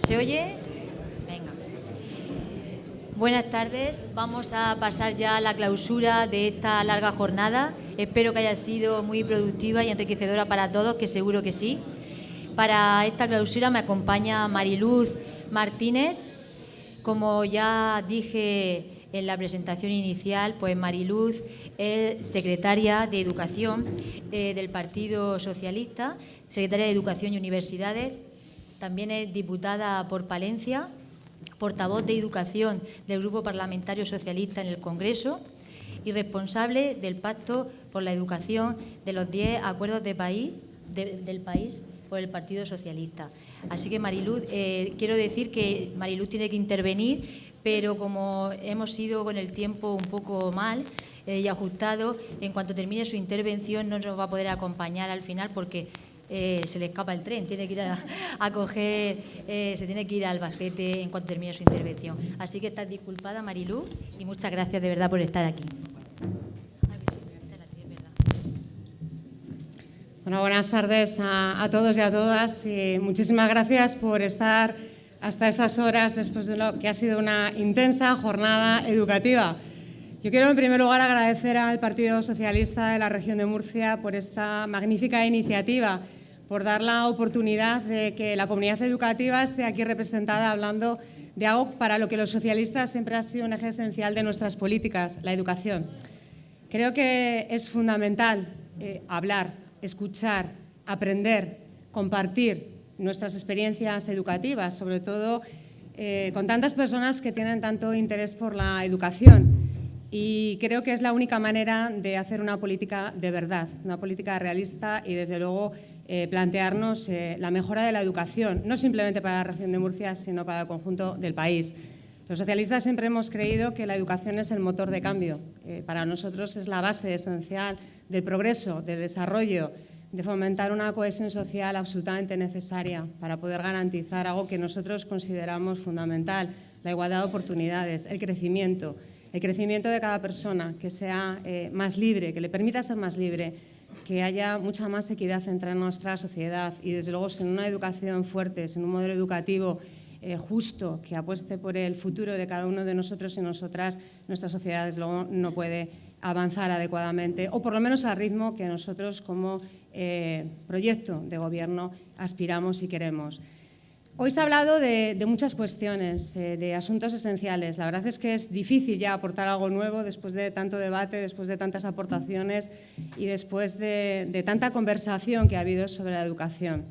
¿Se oye? Venga. Buenas tardes. Vamos a pasar ya a la clausura de esta larga jornada. Espero que haya sido muy productiva y enriquecedora para todos, que seguro que sí. Para esta clausura me acompaña Mariluz Martínez. Como ya dije en la presentación inicial, pues Mariluz es secretaria de Educación del Partido Socialista, secretaria de Educación y Universidades. También es diputada por Palencia, portavoz de Educación del Grupo Parlamentario Socialista en el Congreso y responsable del Pacto por la Educación de los 10 acuerdos del país por el Partido Socialista. Así que, Mariluz, quiero decir que Mariluz tiene que intervenir, pero como hemos ido con el tiempo un poco mal y ajustado, en cuanto termine su intervención no nos va a poder acompañar al final porque se le escapa el tren, tiene que ir se tiene que ir a Albacete en cuanto termine su intervención. Así que estás disculpada, Mariluz, y muchas gracias de verdad por estar aquí. Bueno, buenas tardes a todos y a todas. Muchísimas gracias por estar hasta estas horas después de lo que ha sido una intensa jornada educativa. Yo quiero en primer lugar agradecer al Partido Socialista de la Región de Murcia por esta magnífica iniciativa, por dar la oportunidad de que la comunidad educativa esté aquí representada hablando de algo para lo que los socialistas siempre ha sido un eje esencial de nuestras políticas, la educación. Creo que es fundamental hablar, escuchar, aprender, compartir nuestras experiencias educativas, sobre todo con tantas personas que tienen tanto interés por la educación. Y creo que es la única manera de hacer una política de verdad, una política realista y, desde luego, plantearnos la mejora de la educación, no simplemente para la región de Murcia, sino para el conjunto del país. Los socialistas siempre hemos creído que la educación es el motor de cambio. Para nosotros es la base esencial del progreso, del desarrollo, de fomentar una cohesión social absolutamente necesaria para poder garantizar algo que nosotros consideramos fundamental, la igualdad de oportunidades, el crecimiento de cada persona, que sea más libre, que le permita ser más libre, que haya mucha más equidad entre nuestra sociedad y, desde luego, sin una educación fuerte, sin un modelo educativo justo, que apueste por el futuro de cada uno de nosotros y nosotras, nuestra sociedad, desde luego, no puede avanzar adecuadamente, o por lo menos al ritmo que nosotros como proyecto de gobierno aspiramos y queremos. Hoy se ha hablado de muchas cuestiones, de asuntos esenciales. La verdad es que es difícil ya aportar algo nuevo después de tanto debate, después de tantas aportaciones y después de tanta conversación que ha habido sobre la educación.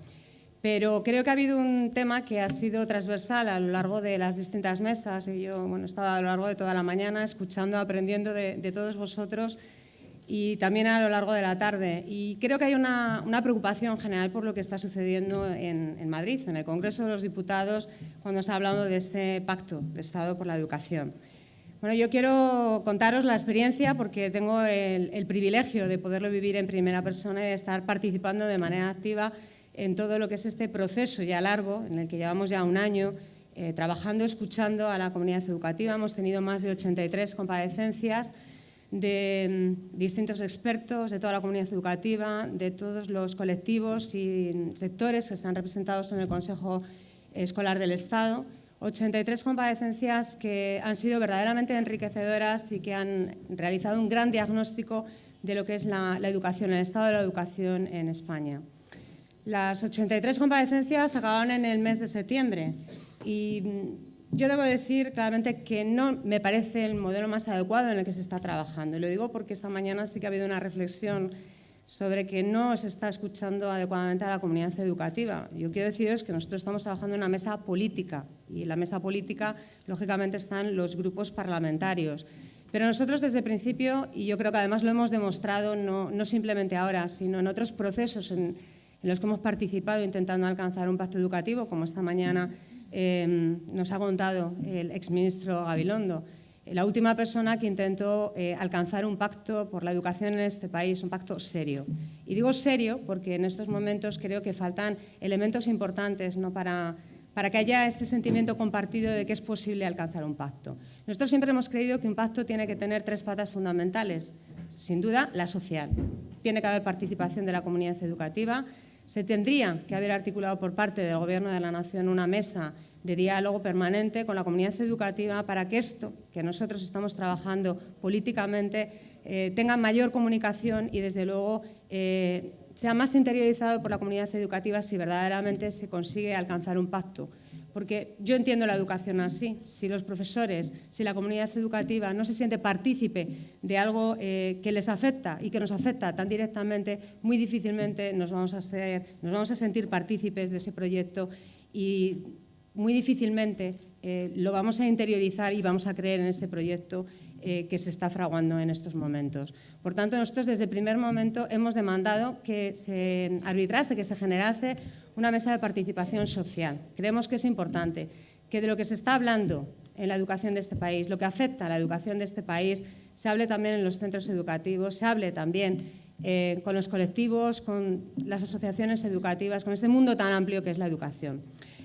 Pero creo que ha habido un tema que ha sido transversal a lo largo de las distintas mesas, y yo he estado a lo largo de toda la mañana escuchando, aprendiendo de todos vosotros, y también a lo largo de la tarde. Y creo que hay una preocupación general por lo que está sucediendo en Madrid, en el Congreso de los Diputados, cuando se ha hablado de este pacto de Estado por la educación. Bueno, yo quiero contaros la experiencia porque tengo el privilegio de poderlo vivir en primera persona y de estar participando de manera activa en todo lo que es este proceso ya largo, en el que llevamos ya un año trabajando, escuchando a la comunidad educativa. Hemos tenido más de 83 comparecencias de distintos expertos de toda la comunidad educativa, de todos los colectivos y sectores que están representados en el Consejo Escolar del Estado. 83 comparecencias que han sido verdaderamente enriquecedoras y que han realizado un gran diagnóstico de lo que es la educación, el estado de la educación en España. Las 83 comparecencias acabaron en el mes de septiembre y yo debo decir claramente que no me parece el modelo más adecuado en el que se está trabajando. Y lo digo porque esta mañana sí que ha habido una reflexión sobre que no se está escuchando adecuadamente a la comunidad educativa. Yo quiero deciros que nosotros estamos trabajando en una mesa política y en la mesa política, lógicamente, están los grupos parlamentarios. Pero nosotros desde el principio, y yo creo que además lo hemos demostrado no simplemente ahora, sino en otros procesos en los que hemos participado intentando alcanzar un pacto educativo, como esta mañana nos ha contado el exministro Gabilondo, la última persona que intentó alcanzar un pacto por la educación en este país, un pacto serio. Y digo serio porque en estos momentos creo que faltan elementos importantes, ¿no?, para que haya este sentimiento compartido de que es posible alcanzar un pacto. Nosotros siempre hemos creído que un pacto tiene que tener tres patas fundamentales. Sin duda, la social. Tiene que haber participación de la comunidad educativa. Se tendría que haber articulado por parte del Gobierno de la Nación una mesa de diálogo permanente con la comunidad educativa para que esto que nosotros estamos trabajando políticamente tenga mayor comunicación y, desde luego, sea más interiorizado por la comunidad educativa si verdaderamente se consigue alcanzar un pacto. Porque yo entiendo la educación así. Si los profesores, si la comunidad educativa no se siente partícipe de algo que les afecta y que nos afecta tan directamente, muy difícilmente nos vamos a sentir partícipes de ese proyecto y muy difícilmente lo vamos a interiorizar y vamos a creer en ese proyecto que se está fraguando en estos momentos. Por tanto, nosotros desde el primer momento hemos demandado que se arbitrase, que se generase una mesa de participación social. Creemos que es importante que de lo que se está hablando en la educación de este país, lo que afecta a la educación de este país, se hable también en los centros educativos, se hable también con los colectivos, con las asociaciones educativas, con este mundo tan amplio que es la educación.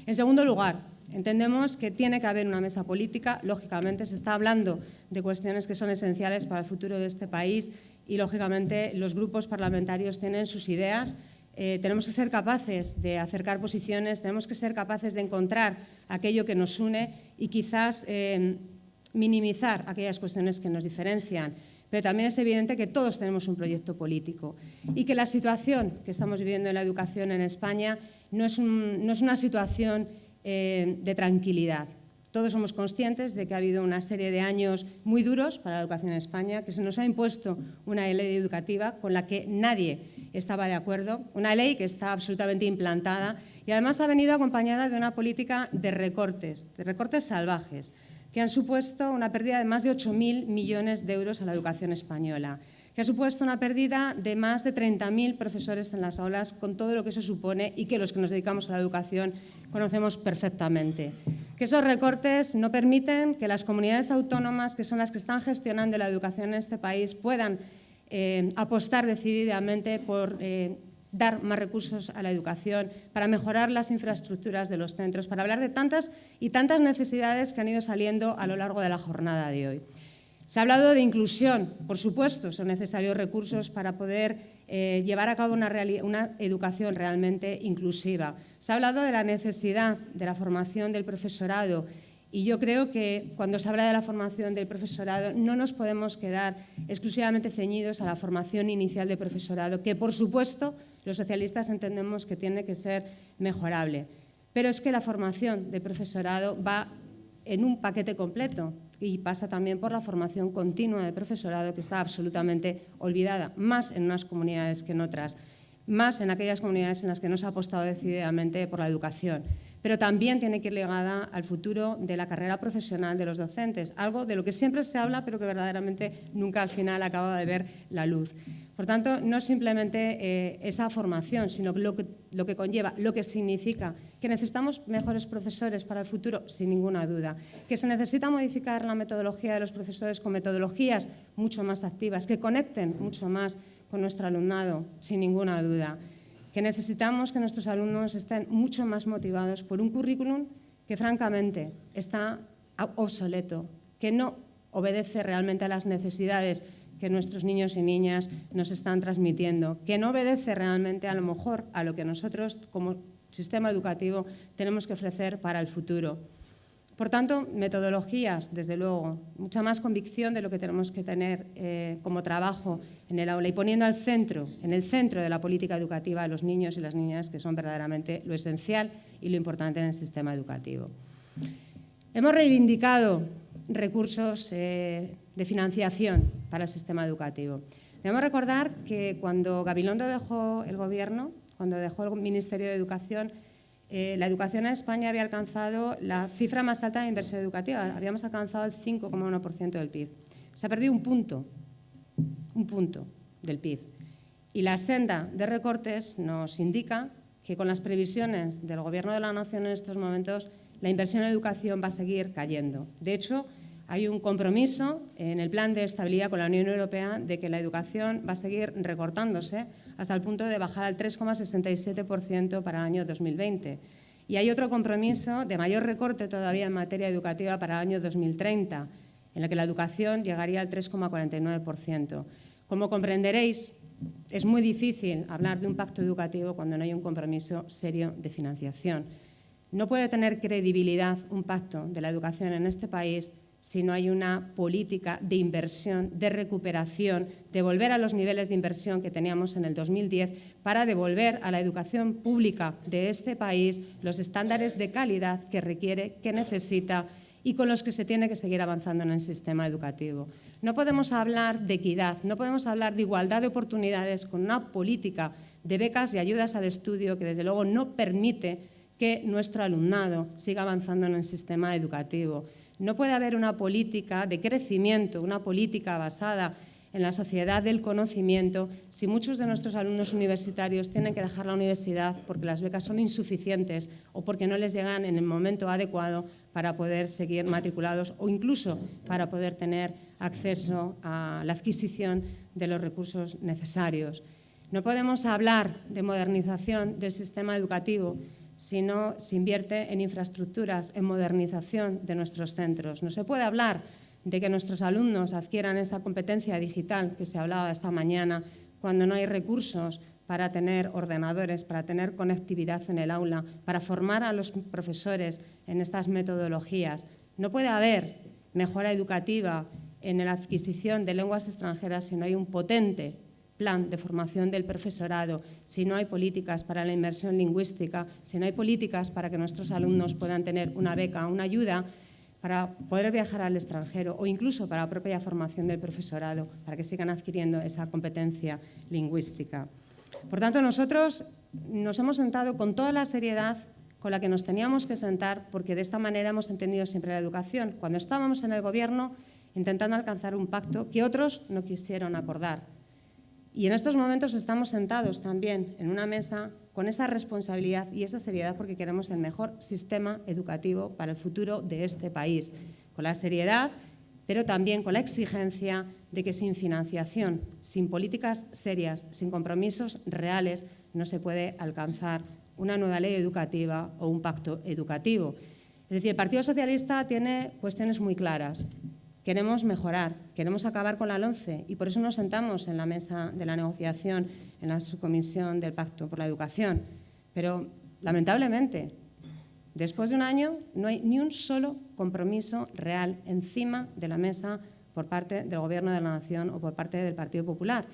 En segundo lugar, entendemos que tiene que haber una mesa política. Lógicamente, se está hablando de cuestiones que son esenciales para el futuro de este país y, lógicamente, los grupos parlamentarios tienen sus ideas. Tenemos que ser capaces de acercar posiciones, tenemos que ser capaces de encontrar aquello que nos une y quizás minimizar aquellas cuestiones que nos diferencian. Pero también es evidente que todos tenemos un proyecto político y que la situación que estamos viviendo en la educación en España no es una situación de tranquilidad. Todos somos conscientes de que ha habido una serie de años muy duros para la educación en España, que se nos ha impuesto una ley educativa con la que nadie estaba de acuerdo, una ley que está absolutamente implantada y además ha venido acompañada de una política de recortes salvajes, que han supuesto una pérdida de más de 8.000 millones de euros a la educación española, que ha supuesto una pérdida de más de 30.000 profesores en las aulas, con todo lo que eso supone y que los que nos dedicamos a la educación conocemos perfectamente. Que esos recortes no permiten que las comunidades autónomas, que son las que están gestionando la educación en este país, puedan apostar decididamente por dar más recursos a la educación, para mejorar las infraestructuras de los centros, para hablar de tantas y tantas necesidades que han ido saliendo a lo largo de la jornada de hoy. Se ha hablado de inclusión, por supuesto, son necesarios recursos para poder llevar a cabo una educación realmente inclusiva. Se ha hablado de la necesidad de la formación del profesorado y yo creo que cuando se habla de la formación del profesorado no nos podemos quedar exclusivamente ceñidos a la formación inicial de profesorado, que por supuesto los socialistas entendemos que tiene que ser mejorable. Pero es que la formación del profesorado va en un paquete completo y pasa también por la formación continua de profesorado, que está absolutamente olvidada, más en unas comunidades que en otras, más en aquellas comunidades en las que no se ha apostado decididamente por la educación. Pero también tiene que ir ligada al futuro de la carrera profesional de los docentes, algo de lo que siempre se habla, pero que verdaderamente nunca al final acaba de ver la luz. Por tanto, no simplemente esa formación, sino lo que conlleva, lo que significa, que necesitamos mejores profesores para el futuro, sin ninguna duda, que se necesita modificar la metodología de los profesores con metodologías mucho más activas, que conecten mucho más con nuestro alumnado, sin ninguna duda, que necesitamos que nuestros alumnos estén mucho más motivados por un currículum que francamente está obsoleto, que no obedece realmente a las necesidades que nuestros niños y niñas nos están transmitiendo, que no obedece realmente a lo mejor a lo que nosotros como sistema educativo tenemos que ofrecer para el futuro. Por tanto, metodologías, desde luego, mucha más convicción de lo que tenemos que tener como trabajo en el aula y poniendo en el centro de la política educativa a los niños y las niñas, que son verdaderamente lo esencial y lo importante en el sistema educativo. Hemos reivindicado recursos de financiación para el sistema educativo. Debemos recordar que cuando Gabilondo dejó el Gobierno, cuando dejó el Ministerio de Educación, la educación en España había alcanzado la cifra más alta de inversión educativa. Habíamos alcanzado el 5,1% del PIB. Se ha perdido un punto del PIB. Y la senda de recortes nos indica que con las previsiones del Gobierno de la Nación en estos momentos, la inversión en educación va a seguir cayendo. De hecho, hay un compromiso en el Plan de Estabilidad con la Unión Europea de que la educación va a seguir recortándose hasta el punto de bajar al 3,67% para el año 2020. Y hay otro compromiso de mayor recorte todavía en materia educativa para el año 2030, en el que la educación llegaría al 3,49%. Como comprenderéis, es muy difícil hablar de un pacto educativo cuando no hay un compromiso serio de financiación. No puede tener credibilidad un pacto de la educación en este país si no hay una política de inversión, de recuperación, de volver a los niveles de inversión que teníamos en el 2010 para devolver a la educación pública de este país los estándares de calidad que requiere, que necesita y con los que se tiene que seguir avanzando en el sistema educativo. No podemos hablar de equidad, no podemos hablar de igualdad de oportunidades con una política de becas y ayudas al estudio que desde luego no permite que nuestro alumnado siga avanzando en el sistema educativo. No puede haber una política de crecimiento, una política basada en la sociedad del conocimiento si muchos de nuestros alumnos universitarios tienen que dejar la universidad porque las becas son insuficientes o porque no les llegan en el momento adecuado para poder seguir matriculados o incluso para poder tener acceso a la adquisición de los recursos necesarios. No podemos hablar de modernización del sistema educativo si no se invierte en infraestructuras, en modernización de nuestros centros. No se puede hablar de que nuestros alumnos adquieran esa competencia digital que se hablaba esta mañana cuando no hay recursos para tener ordenadores, para tener conectividad en el aula, para formar a los profesores en estas metodologías. No puede haber mejora educativa en la adquisición de lenguas extranjeras si no hay un potente plan de formación del profesorado, si no hay políticas para la inmersión lingüística, si no hay políticas para que nuestros alumnos puedan tener una beca, una ayuda para poder viajar al extranjero o incluso para la propia formación del profesorado, para que sigan adquiriendo esa competencia lingüística. Por tanto, nosotros nos hemos sentado con toda la seriedad con la que nos teníamos que sentar, porque de esta manera hemos entendido siempre la educación. Cuando estábamos en el Gobierno intentando alcanzar un pacto que otros no quisieron acordar. Y en estos momentos estamos sentados también en una mesa con esa responsabilidad y esa seriedad porque queremos el mejor sistema educativo para el futuro de este país. Con la seriedad, pero también con la exigencia de que sin financiación, sin políticas serias, sin compromisos reales, no se puede alcanzar una nueva ley educativa o un pacto educativo. Es decir, el Partido Socialista tiene cuestiones muy claras. Queremos mejorar, queremos acabar con la LOMCE y por eso nos sentamos en la mesa de la negociación en la subcomisión del Pacto por la Educación. Pero, lamentablemente, después de un año no hay ni un solo compromiso real encima de la mesa por parte del Gobierno de la Nación o por parte del Partido Popular.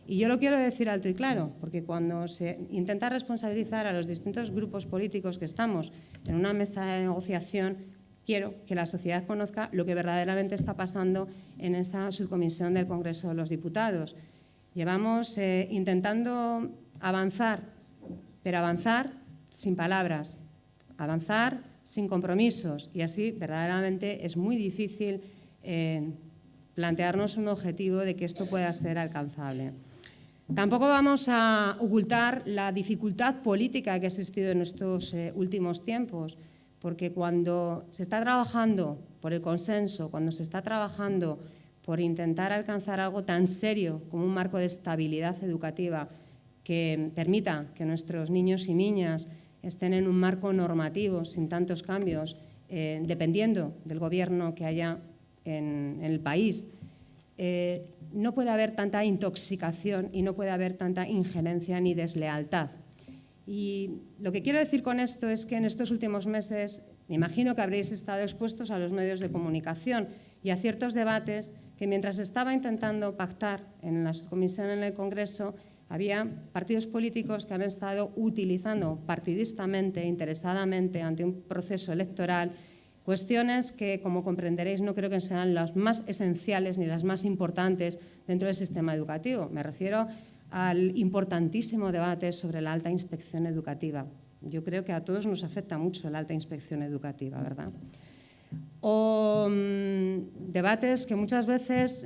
Y yo lo quiero decir alto y claro, porque cuando se intenta responsabilizar a los distintos grupos políticos que estamos en una mesa de negociación, quiero que la sociedad conozca lo que verdaderamente está pasando en esa subcomisión del Congreso de los Diputados. Llevamos intentando avanzar, pero avanzar sin palabras, avanzar sin compromisos y así verdaderamente es muy difícil plantearnos un objetivo de que esto pueda ser alcanzable. Tampoco vamos a ocultar la dificultad política que ha existido en estos últimos tiempos, porque cuando se está trabajando por el consenso, cuando se está trabajando por intentar alcanzar algo tan serio como un marco de estabilidad educativa que permita que nuestros niños y niñas estén en un marco normativo sin tantos cambios, dependiendo del gobierno que haya en el país, no puede haber tanta intoxicación y no puede haber tanta injerencia ni deslealtad. Y lo que quiero decir con esto es que en estos últimos meses me imagino que habréis estado expuestos a los medios de comunicación y a ciertos debates que mientras estaba intentando pactar en la subcomisión en el Congreso había partidos políticos que han estado utilizando partidistamente, interesadamente ante un proceso electoral cuestiones que, como comprenderéis, no creo que sean las más esenciales ni las más importantes dentro del sistema educativo. Me refiero al importantísimo debate sobre la alta inspección educativa. Yo creo que a todos nos afecta mucho la alta inspección educativa, ¿verdad? O debates que muchas veces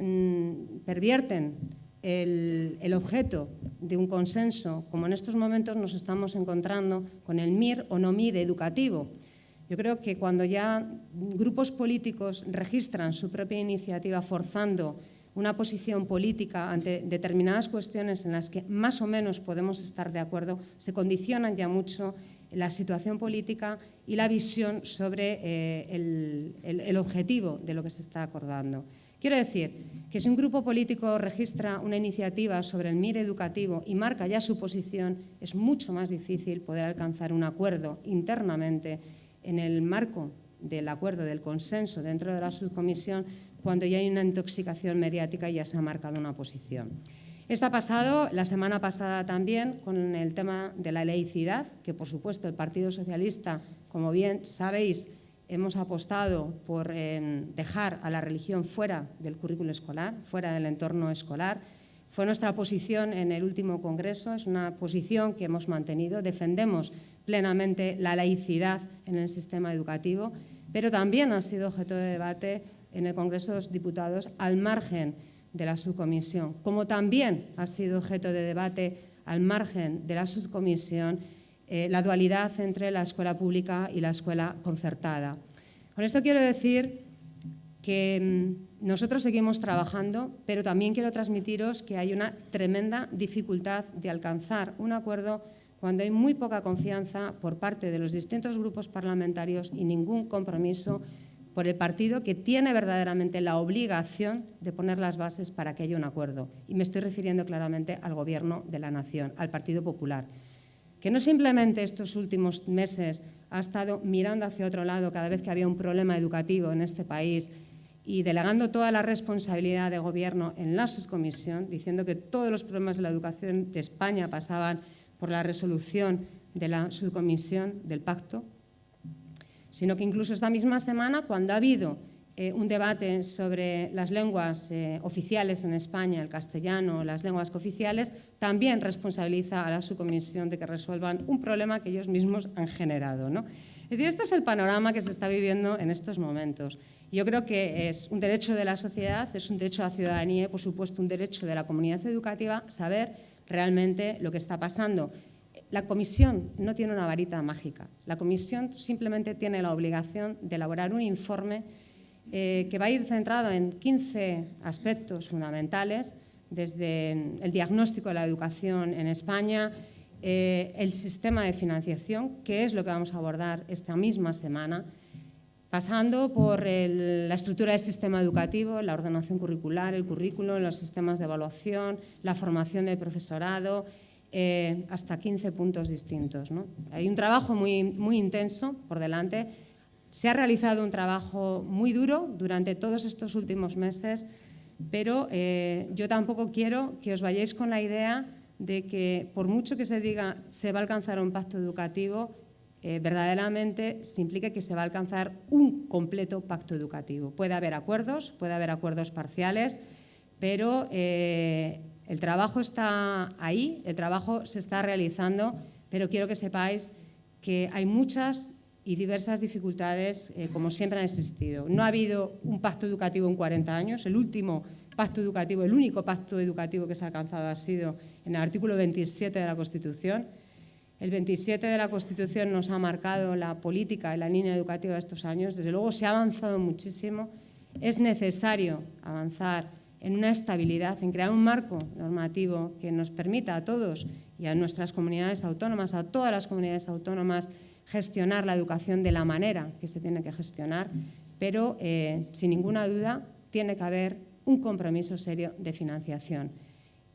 pervierten el objeto de un consenso, como en estos momentos nos estamos encontrando con el MIR o no MIR educativo. Yo creo que cuando ya grupos políticos registran su propia iniciativa forzando una posición política ante determinadas cuestiones en las que más o menos podemos estar de acuerdo, se condicionan ya mucho la situación política y la visión sobre el objetivo de lo que se está acordando. Quiero decir que si un grupo político registra una iniciativa sobre el MIR educativo y marca ya su posición, es mucho más difícil poder alcanzar un acuerdo internamente en el marco del acuerdo, del consenso dentro de la subcomisión, cuando ya hay una intoxicación mediática y ya se ha marcado una posición. Esto ha pasado la semana pasada también con el tema de la laicidad, que por supuesto el Partido Socialista, como bien sabéis, hemos apostado por dejar a la religión fuera del currículo escolar, fuera del entorno escolar. Fue nuestra posición en el último congreso, es una posición que hemos mantenido. Defendemos plenamente la laicidad en el sistema educativo, pero también ha sido objeto de debate en el Congreso de los Diputados al margen de la subcomisión, como también ha sido objeto de debate al margen de la subcomisión la dualidad entre la escuela pública y la escuela concertada. Con esto quiero decir que nosotros seguimos trabajando, pero también quiero transmitiros que hay una tremenda dificultad de alcanzar un acuerdo cuando hay muy poca confianza por parte de los distintos grupos parlamentarios y ningún compromiso por el partido que tiene verdaderamente la obligación de poner las bases para que haya un acuerdo. Y me estoy refiriendo claramente al Gobierno de la Nación, al Partido Popular, que no simplemente estos últimos meses ha estado mirando hacia otro lado cada vez que había un problema educativo en este país y delegando toda la responsabilidad de gobierno en la subcomisión, diciendo que todos los problemas de la educación de España pasaban por la resolución de la subcomisión del pacto, sino que incluso esta misma semana, cuando ha habido un debate sobre las lenguas oficiales en España, el castellano, las lenguas cooficiales, también responsabiliza a la subcomisión de que resuelvan un problema que ellos mismos han generado, ¿no? Es decir, este es el panorama que se está viviendo en estos momentos. Yo creo que es un derecho de la sociedad, es un derecho a la ciudadanía y, por supuesto, un derecho de la comunidad educativa saber realmente lo que está pasando. La comisión no tiene una varita mágica. La comisión simplemente tiene la obligación de elaborar un informe que va a ir centrado en 15 aspectos fundamentales, desde el diagnóstico de la educación en España, el sistema de financiación, que es lo que vamos a abordar esta misma semana, pasando por la estructura del sistema educativo, la ordenación curricular, el currículo, los sistemas de evaluación, la formación del profesorado, hasta 15 puntos distintos, ¿no? Hay un trabajo muy intenso por delante. Se ha realizado un trabajo muy duro durante todos estos últimos meses, pero yo tampoco quiero que os vayáis con la idea de que, por mucho que se diga se va a alcanzar un pacto educativo, verdaderamente se implica que se va a alcanzar un completo pacto educativo. Puede haber acuerdos parciales, pero el trabajo está ahí, el trabajo se está realizando, pero quiero que sepáis que hay muchas y diversas dificultades, como siempre han existido. No ha habido un pacto educativo en 40 años. El último pacto educativo, el único pacto educativo que se ha alcanzado ha sido en el artículo 27 de la Constitución. El 27 de la Constitución nos ha marcado la política y la línea educativa de estos años. Desde luego se ha avanzado muchísimo. Es necesario avanzar en una estabilidad, en crear un marco normativo que nos permita a todos y a nuestras comunidades autónomas, a todas las comunidades autónomas, gestionar la educación de la manera que se tiene que gestionar, pero sin ninguna duda tiene que haber un compromiso serio de financiación.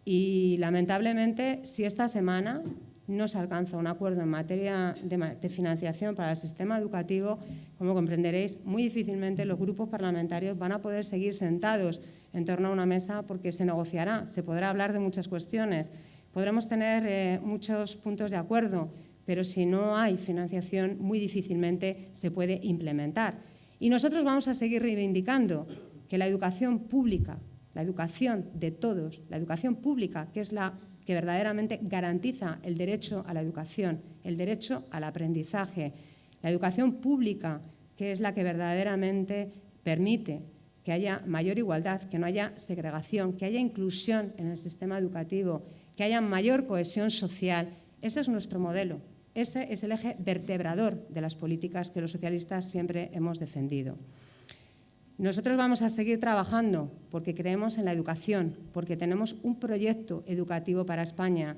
Y lamentablemente, si esta semana no se alcanza un acuerdo en materia de financiación para el sistema educativo, como comprenderéis, muy difícilmente los grupos parlamentarios van a poder seguir sentados en torno a una mesa, porque se negociará, se podrá hablar de muchas cuestiones, podremos tener muchos puntos de acuerdo, pero si no hay financiación, muy difícilmente se puede implementar. Y nosotros vamos a seguir reivindicando que la educación pública, la educación de todos, la educación pública, que es la que verdaderamente garantiza el derecho a la educación, el derecho al aprendizaje, la educación pública, que es la que verdaderamente permite que haya mayor igualdad, que no haya segregación, que haya inclusión en el sistema educativo, que haya mayor cohesión social. Ese es nuestro modelo. Ese es el eje vertebrador de las políticas que los socialistas siempre hemos defendido. Nosotros vamos a seguir trabajando porque creemos en la educación, porque tenemos un proyecto educativo para España,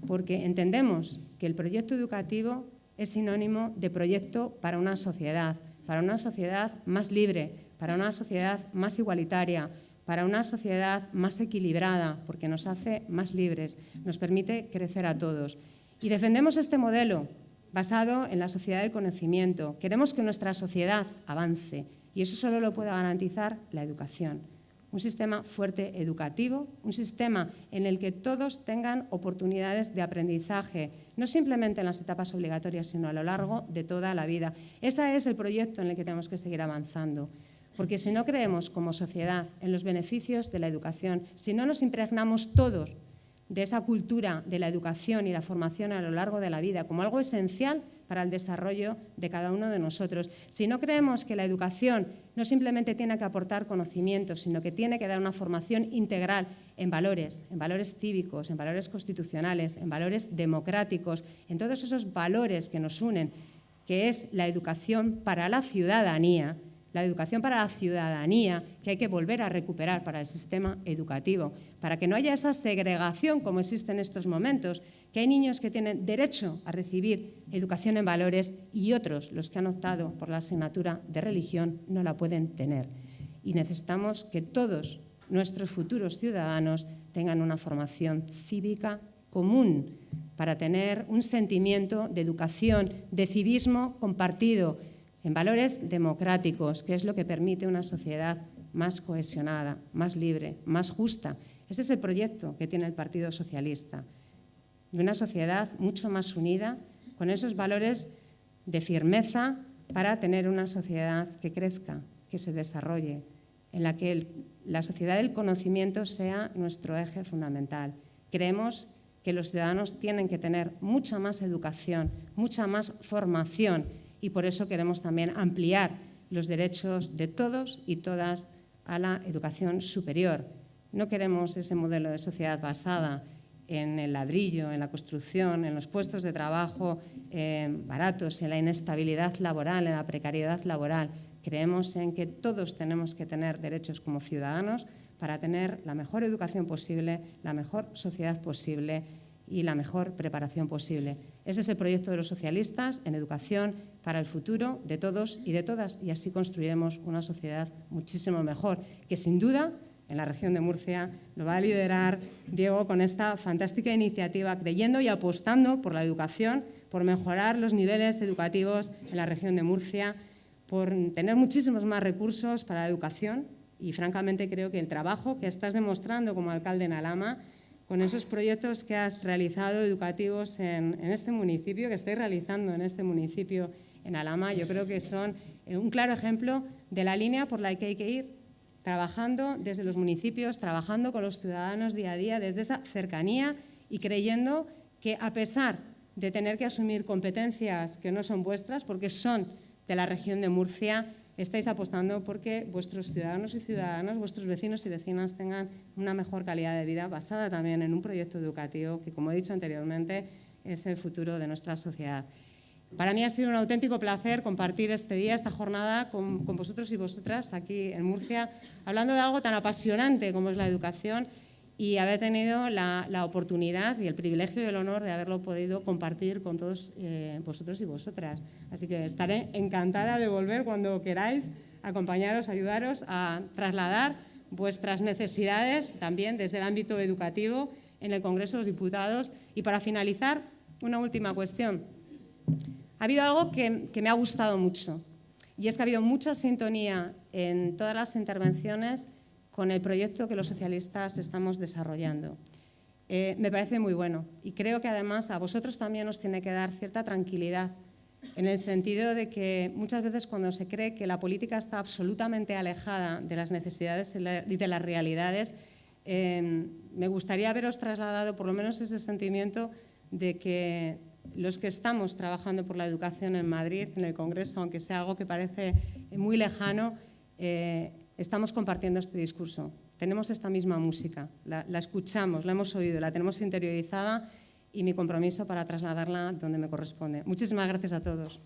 porque entendemos que el proyecto educativo es sinónimo de proyecto para una sociedad más libre, para una sociedad más igualitaria, para una sociedad más equilibrada, porque nos hace más libres, nos permite crecer a todos. Y defendemos este modelo basado en la sociedad del conocimiento. Queremos que nuestra sociedad avance y eso solo lo puede garantizar la educación. Un sistema fuerte educativo, un sistema en el que todos tengan oportunidades de aprendizaje, no simplemente en las etapas obligatorias, sino a lo largo de toda la vida. Ese es el proyecto en el que tenemos que seguir avanzando. Porque si no creemos como sociedad en los beneficios de la educación, si no nos impregnamos todos de esa cultura de la educación y la formación a lo largo de la vida como algo esencial para el desarrollo de cada uno de nosotros, si no creemos que la educación no simplemente tiene que aportar conocimientos, sino que tiene que dar una formación integral en valores cívicos, en valores constitucionales, en valores democráticos, en todos esos valores que nos unen, que es la educación para la ciudadanía, que hay que volver a recuperar para el sistema educativo, para que no haya esa segregación como existe en estos momentos, que hay niños que tienen derecho a recibir educación en valores y otros, los que han optado por la asignatura de religión, no la pueden tener. Y necesitamos que todos nuestros futuros ciudadanos tengan una formación cívica común para tener un sentimiento de educación, de civismo compartido, en valores democráticos, que es lo que permite una sociedad más cohesionada, más libre, más justa. Ese es el proyecto que tiene el Partido Socialista. Y una sociedad mucho más unida, con esos valores de firmeza para tener una sociedad que crezca, que se desarrolle, en la que la sociedad del conocimiento sea nuestro eje fundamental. Creemos que los ciudadanos tienen que tener mucha más educación, mucha más formación, y por eso queremos también ampliar los derechos de todos y todas a la educación superior. No queremos ese modelo de sociedad basada en el ladrillo, en la construcción, en los puestos de trabajo baratos, en la inestabilidad laboral, en la precariedad laboral. Creemos en que todos tenemos que tener derechos como ciudadanos para tener la mejor educación posible, la mejor sociedad posible y la mejor preparación posible. Ese es el proyecto de los socialistas en educación para el futuro de todos y de todas, y así construiremos una sociedad muchísimo mejor, que sin duda en la región de Murcia lo va a liderar Diego con esta fantástica iniciativa, creyendo y apostando por la educación, por mejorar los niveles educativos en la región de Murcia, por tener muchísimos más recursos para la educación, y francamente creo que el trabajo que estás demostrando como alcalde en Alhama, con esos proyectos que has realizado educativos en este municipio, que estáis realizando en este municipio en Alhama, yo creo que son un claro ejemplo de la línea por la que hay que ir, trabajando desde los municipios, trabajando con los ciudadanos día a día, desde esa cercanía y creyendo que a pesar de tener que asumir competencias que no son vuestras, porque son de la región de Murcia, estáis apostando porque vuestros ciudadanos y ciudadanas, vuestros vecinos y vecinas tengan una mejor calidad de vida basada también en un proyecto educativo que, como he dicho anteriormente, es el futuro de nuestra sociedad. Para mí ha sido un auténtico placer compartir este día, esta jornada con vosotros y vosotras aquí en Murcia, hablando de algo tan apasionante como es la educación y haber tenido la oportunidad y el privilegio y el honor de haberlo podido compartir con todos vosotros y vosotras. Así que estaré encantada de volver cuando queráis, acompañaros, ayudaros a trasladar vuestras necesidades también desde el ámbito educativo en el Congreso de los Diputados. Y para finalizar, una última cuestión. Ha habido algo que me ha gustado mucho y es que ha habido mucha sintonía en todas las intervenciones con el proyecto que los socialistas estamos desarrollando. Me parece muy bueno y creo que además a vosotros también os tiene que dar cierta tranquilidad en el sentido de que muchas veces cuando se cree que la política está absolutamente alejada de las necesidades y de las realidades, me gustaría haberos trasladado por lo menos ese sentimiento de que los que estamos trabajando por la educación en Madrid, en el Congreso, aunque sea algo que parece muy lejano, estamos compartiendo este discurso. Tenemos esta misma música, la escuchamos, la hemos oído, la tenemos interiorizada y mi compromiso para trasladarla donde me corresponde. Muchísimas gracias a todos.